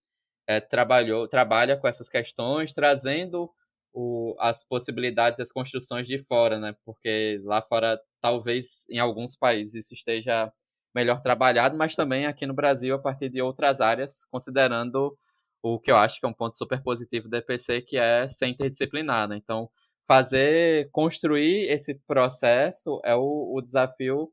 trabalha com essas questões, trazendo as possibilidades, as construções de fora, né? Porque lá fora, talvez em alguns países isso esteja melhor trabalhado, mas também aqui no Brasil, a partir de outras áreas, considerando o que eu acho que é um ponto super positivo do EPC, que é ser interdisciplinar, né? Então, construir esse processo é o desafio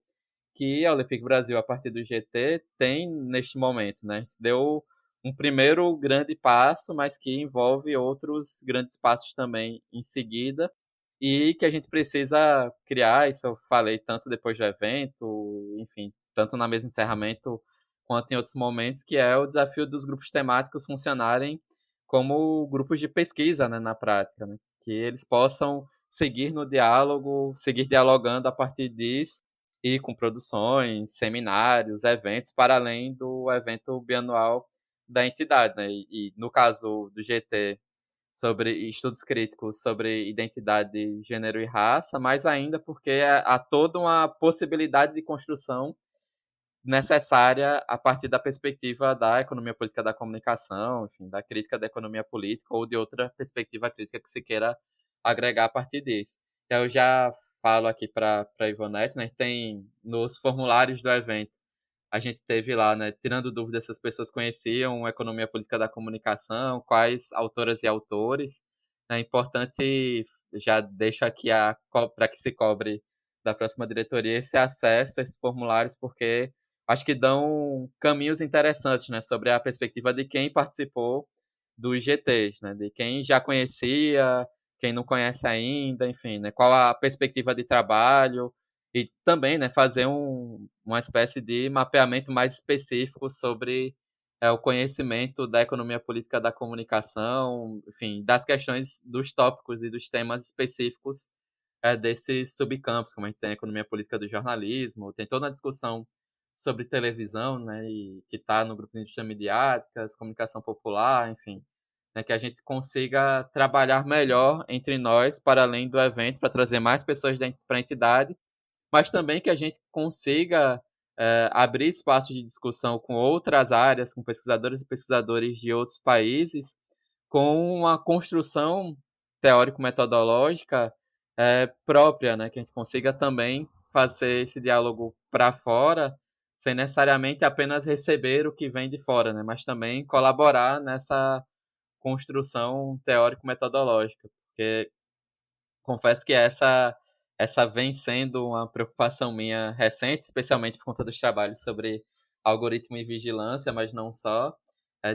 que a Olympique Brasil, a partir do GT, tem neste momento, né? Deu um primeiro grande passo, mas que envolve outros grandes passos também em seguida, e que a gente precisa criar, isso eu falei tanto depois do evento, enfim, tanto na mesa de encerramento quanto em outros momentos, que é o desafio dos grupos temáticos funcionarem como grupos de pesquisa, né, na prática, né? Que eles possam seguir no diálogo, seguir dialogando a partir disso, e com produções, seminários, eventos, para além do evento bianual da entidade, né? E no caso do GT, sobre estudos críticos sobre identidade, gênero e raça, mais ainda porque há toda uma possibilidade de construção necessária a partir da perspectiva da economia política da comunicação, enfim, da crítica da economia política ou de outra perspectiva crítica que se queira agregar a partir disso. Então, eu já falo aqui para a Ivonete, né, tem nos formulários do evento, a gente teve lá, né, tirando dúvidas se as pessoas conheciam a economia política da comunicação, quais autoras e autores. É importante, já deixo aqui para que se cobre da próxima diretoria esse acesso a esses formulários, porque acho que dão caminhos interessantes, né, sobre a perspectiva de quem participou dos GTs, né, de quem já conhecia, quem não conhece ainda, enfim, né, qual a perspectiva de trabalho, e também, né, fazer uma espécie de mapeamento mais específico sobre o conhecimento da economia política da comunicação, enfim, das questões dos tópicos e dos temas específicos desses subcampos, como a gente tem a economia política do jornalismo, tem toda uma discussão sobre televisão, né, e que está no grupo de indústria midiáticas, comunicação popular, enfim, né, que a gente consiga trabalhar melhor entre nós, para além do evento, para trazer mais pessoas para a entidade, mas também que a gente consiga abrir espaço de discussão com outras áreas, com pesquisadores e pesquisadores de outros países, com uma construção teórico-metodológica própria, né? Que a gente consiga também fazer esse diálogo para fora, sem necessariamente apenas receber o que vem de fora, né? Mas também colaborar nessa construção teórico-metodológica, porque confesso que essa vem sendo uma preocupação minha recente, especialmente por conta dos trabalhos sobre algoritmo e vigilância, mas não só,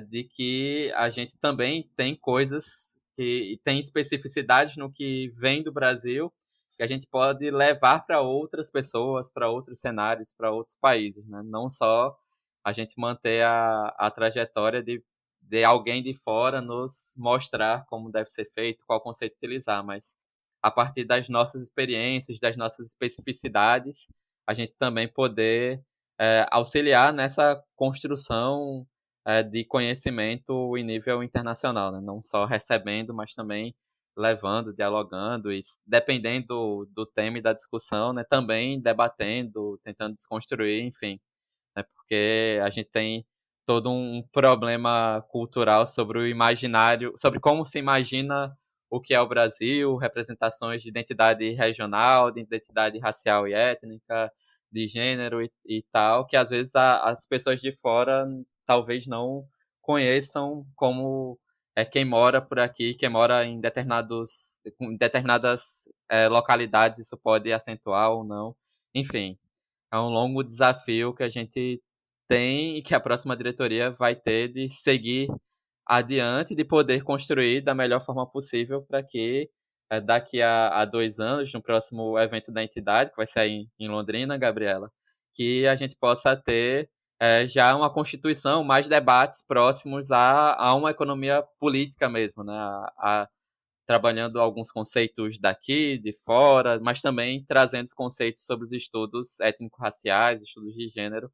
de que a gente também tem coisas que tem especificidades no que vem do Brasil que a gente pode levar para outras pessoas, para outros cenários, para outros países, né? Não só a gente manter a trajetória de alguém de fora nos mostrar como deve ser feito, qual conceito utilizar, mas a partir das nossas experiências, das nossas especificidades, a gente também poder auxiliar nessa construção de conhecimento em nível internacional, né? Não só recebendo, mas também levando, dialogando e, dependendo do tema e da discussão, né, também debatendo, tentando desconstruir, enfim, né, porque a gente tem todo um problema cultural sobre o imaginário, sobre como se imagina o que é o Brasil, representações de identidade regional, de identidade racial e étnica, de gênero e tal, que às vezes as pessoas de fora talvez não conheçam como quem mora por aqui, quem mora em determinadas localidades, isso pode acentuar ou não. Enfim, é um longo desafio que a gente tem e que a próxima diretoria vai ter de seguir adiante, de poder construir da melhor forma possível para que daqui a 2 anos, no próximo evento da entidade, que vai ser aí em Londrina, Gabriela, que a gente possa ter já uma constituição, mais debates próximos a uma economia política mesmo, né? Trabalhando alguns conceitos daqui, de fora, mas também trazendo os conceitos sobre os estudos étnico-raciais, estudos de gênero,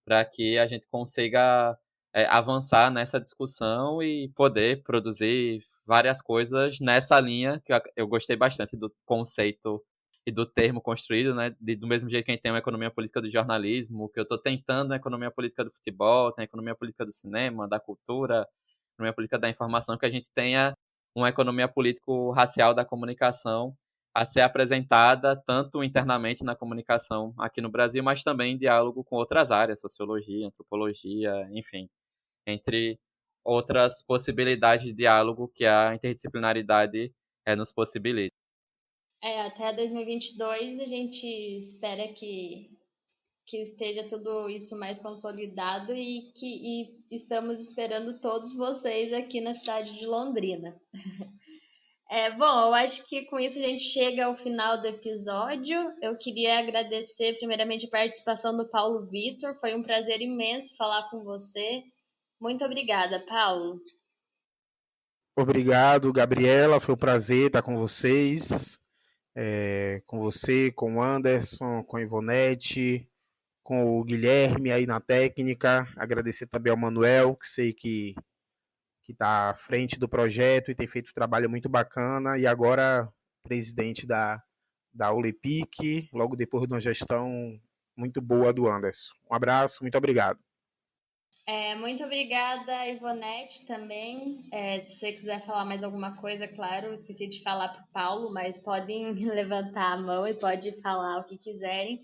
para que a gente consiga avançar nessa discussão e poder produzir várias coisas nessa linha, que eu gostei bastante do conceito e do termo construído, né? Do mesmo jeito que a gente tem uma economia política do jornalismo, que eu estou tentando a economia política do futebol, tem a economia política do cinema, da cultura, a economia política da informação, que a gente tenha uma economia político-racial da comunicação a ser apresentada tanto internamente na comunicação aqui no Brasil, mas também em diálogo com outras áreas, sociologia, antropologia, enfim, entre outras possibilidades de diálogo que a interdisciplinaridade nos possibilita. Até 2022 a gente espera que esteja tudo isso mais consolidado e estamos esperando todos vocês aqui na cidade de Londrina. Bom, eu acho que com isso a gente chega ao final do episódio. Eu queria agradecer primeiramente a participação do Paulo Vitor. Foi um prazer imenso falar com você. Muito obrigada, Paulo. Obrigado, Gabriela. Foi um prazer estar com vocês. Com você, com o Anderson, com a Ivonete, com o Guilherme aí na técnica. Agradecer também ao Manuel, que sei que está à frente do projeto e tem feito um trabalho muito bacana. E agora, presidente da Olepic, logo depois de uma gestão muito boa do Anderson. Um abraço, muito obrigado. Muito obrigada, Ivonete, também. Se você quiser falar mais alguma coisa, claro, esqueci de falar para o Paulo, mas podem levantar a mão e pode falar o que quiserem.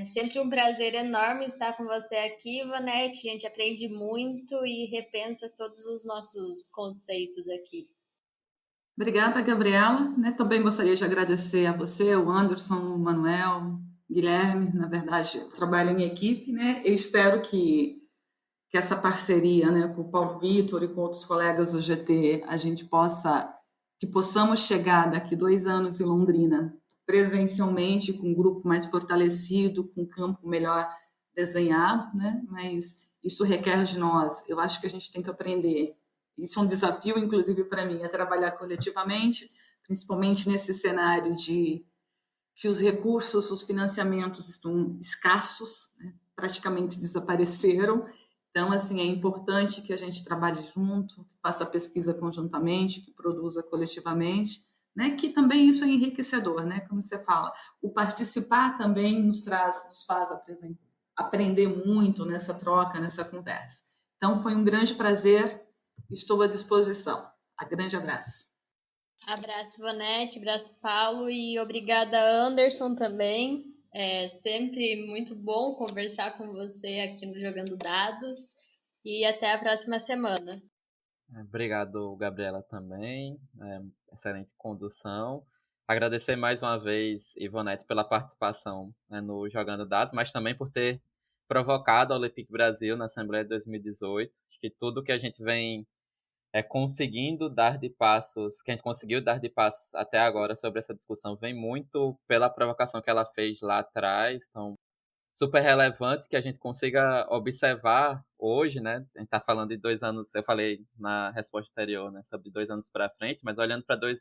Sempre um prazer enorme estar com você aqui, Ivonete. A gente aprende muito e repensa todos os nossos conceitos aqui. Obrigada, Gabriela. Também gostaria de agradecer a você, o Anderson, o Manuel, Guilherme. Na verdade, eu trabalho em equipe, né? Eu espero que essa parceria, né, com o Paulo Vitor e com outros colegas do GT, que possamos chegar daqui 2 anos em Londrina, presencialmente, com um grupo mais fortalecido, com um campo melhor desenhado, né? Mas isso requer de nós. Eu acho que a gente tem que aprender. Isso é um desafio, inclusive, para mim, trabalhar coletivamente, principalmente nesse cenário de que os recursos, os financiamentos estão escassos, né? Praticamente desapareceram. Então, assim, é importante que a gente trabalhe junto, faça pesquisa conjuntamente, que produza coletivamente, né? Que também isso é enriquecedor, né? Como você fala, o participar também nos faz aprender muito nessa troca, nessa conversa. Então, foi um grande prazer, estou à disposição. Um grande abraço. Abraço, Ivonete, abraço, Paulo, e obrigada, Anderson, também. Sempre muito bom conversar com você aqui no Jogando Dados. E até a próxima semana. Obrigado, Gabriela, também. Excelente condução. Agradecer mais uma vez, Ivonete, pela participação, né, no Jogando Dados, mas também por ter provocado a Olepic Brasil na Assembleia de 2018. Acho que tudo que a gente vem conseguindo dar de passos, que a gente conseguiu dar de passos até agora sobre essa discussão, vem muito pela provocação que ela fez lá atrás. Então, super relevante que a gente consiga observar hoje, né? A gente está falando de 2 anos, eu falei na resposta anterior, né, sobre 2 anos para frente, mas olhando para 2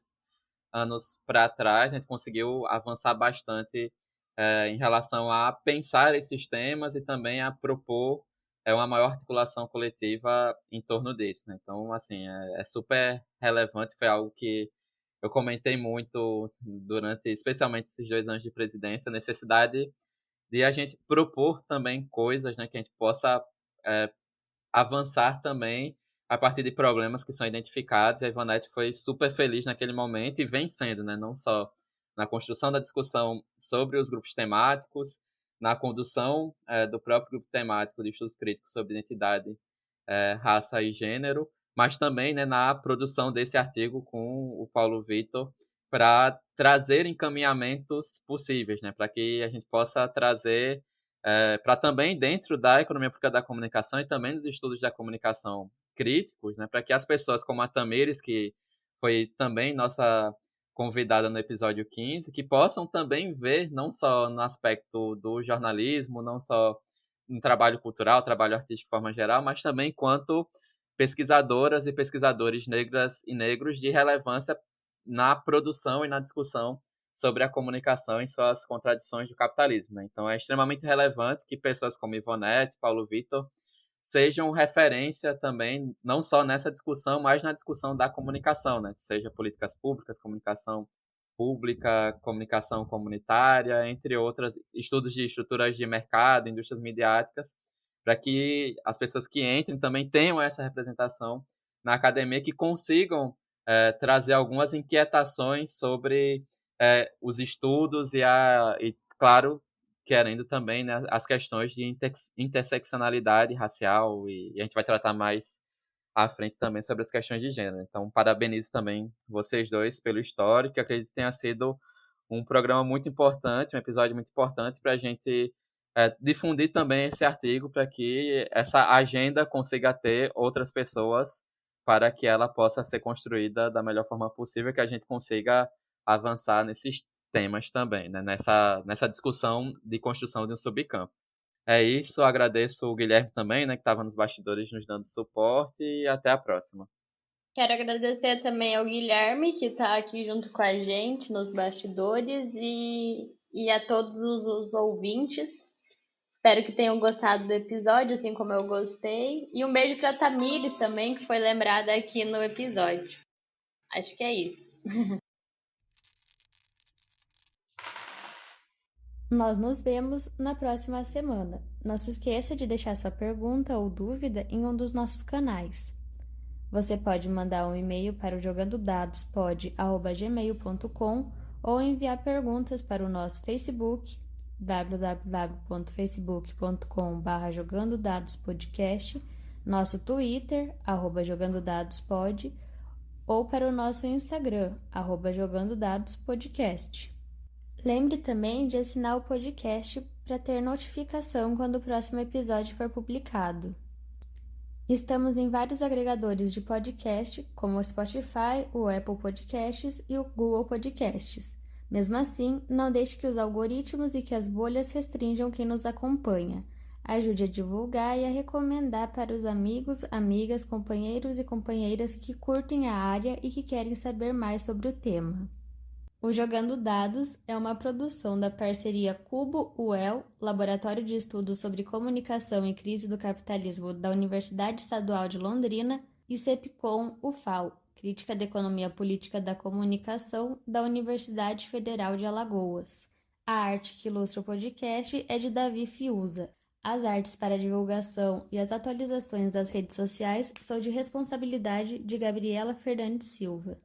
anos para trás, a gente conseguiu avançar bastante em relação a pensar esses temas e também a propor uma maior articulação coletiva em torno disso, né? Então, assim, é super relevante, foi algo que eu comentei muito durante, especialmente esses 2 anos de presidência, a necessidade de a gente propor também coisas, né, que a gente possa avançar também a partir de problemas que são identificados. A Ivonete foi super feliz naquele momento e vem sendo, né, não só na construção da discussão sobre os grupos temáticos, na condução do próprio grupo temático de estudos críticos sobre identidade, raça e gênero, mas também, né, na produção desse artigo com o Paulo Vitor, para trazer encaminhamentos possíveis, né, para que a gente possa trazer para também dentro da economia política da comunicação e também dos estudos da comunicação críticos, né, para que as pessoas como a Tamires, que foi também nossa convidada no episódio 15, que possam também ver, não só no aspecto do jornalismo, não só no trabalho cultural, trabalho artístico de forma geral, mas também enquanto pesquisadoras e pesquisadores negras e negros de relevância na produção e na discussão sobre a comunicação e suas contradições do capitalismo, né? Então é extremamente relevante que pessoas como Ivonete, Paulo Vitor, sejam referência também, não só nessa discussão, mas na discussão da comunicação, né? Seja políticas públicas, comunicação pública, comunicação comunitária, entre outras, estudos de estruturas de mercado, indústrias midiáticas, para que as pessoas que entrem também tenham essa representação na academia, que consigam trazer algumas inquietações sobre os estudos e, claro, querendo também, né, as questões de interseccionalidade racial, e a gente vai tratar mais à frente também sobre as questões de gênero. Então, parabenizo também vocês dois pelo histórico, que acredito que tenha sido um programa muito importante, um episódio muito importante para a gente difundir também esse artigo, para que essa agenda consiga ter outras pessoas, para que ela possa ser construída da melhor forma possível, que a gente consiga avançar nesses temas também, né? Nessa discussão de construção de um subcampo. É isso, agradeço o Guilherme também, né, que estava nos bastidores nos dando suporte, e até a próxima. Quero agradecer também ao Guilherme, que está aqui junto com a gente nos bastidores, e a todos os ouvintes. Espero que tenham gostado do episódio, assim como eu gostei. E um beijo para a Tamires também, que foi lembrada aqui no episódio. Acho que é isso. Nós nos vemos na próxima semana. Não se esqueça de deixar sua pergunta ou dúvida em um dos nossos canais. Você pode mandar um e-mail para o jogandodadospod@gmail.com ou enviar perguntas para o nosso Facebook, www.facebook.com/jogandodadospodcast, nosso Twitter, @jogandodadospod, ou para o nosso Instagram, @jogandodadospodcast. Lembre também de assinar o podcast para ter notificação quando o próximo episódio for publicado. Estamos em vários agregadores de podcast, como o Spotify, o Apple Podcasts e o Google Podcasts. Mesmo assim, não deixe que os algoritmos e que as bolhas restringam quem nos acompanha. Ajude a divulgar e a recomendar para os amigos, amigas, companheiros e companheiras que curtem a área e que querem saber mais sobre o tema. O Jogando Dados é uma produção da parceria Cubo-UEL, Laboratório de Estudos sobre Comunicação e Crise do Capitalismo da Universidade Estadual de Londrina, e CEPCOM-UFAL, Crítica da Economia Política da Comunicação da Universidade Federal de Alagoas. A arte que ilustra o podcast é de Davi Fiuza. As artes para divulgação e as atualizações das redes sociais são de responsabilidade de Gabriela Fernandes Silva.